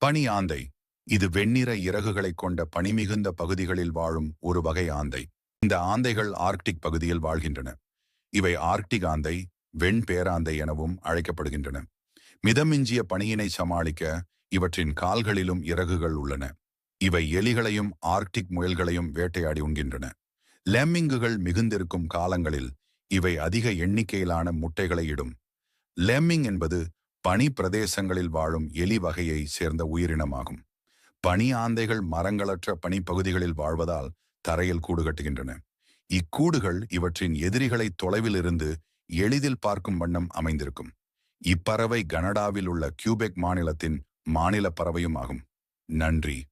பனி ஆந்தை. இது வெண்ணிற இறகுகளைக் கொண்ட பனிமிகுந்த பகுதிகளில் வாழும் ஒரு வகை ஆந்தை. இந்த ஆந்தைகள் ஆர்க்டிக் பகுதியில் வாழ்கின்றன. இவை ஆர்க்டிக் ஆந்தை, வெண் பேராந்தை எனவும் அழைக்கப்படுகின்றன. மிதமிஞ்சிய பனியினை சமாளிக்க இவற்றின் கால்களிலும் இறகுகள் உள்ளன. இவை எலிகளையும் ஆர்க்டிக் முயல்களையும் வேட்டையாடி உண்கின்றன. லெம்மிங்குகள் மிகுந்திருக்கும் காலங்களில் இவை அதிக எண்ணிக்கையிலான முட்டைகளை இடும். லெம்மிங் என்பது பனி பிரதேசங்களில் வாழும் எலி வகையை சேர்ந்த உயிரினமாகும். பனி ஆந்தைகள் மரங்களற்ற பனிப்பகுதிகளில் வாழ்வதால் தரையில் கூடு கட்டுகின்றன. இக்கூடுகள் இவற்றின் எதிரிகளை தொலைவில் இருந்து எளிதில் பார்க்கும் வண்ணம் அமைந்திருக்கும். இப்பறவை கனடாவில் உள்ள கியூபெக் மாநிலத்தின் மாநில பறவையும் ஆகும். நன்றி.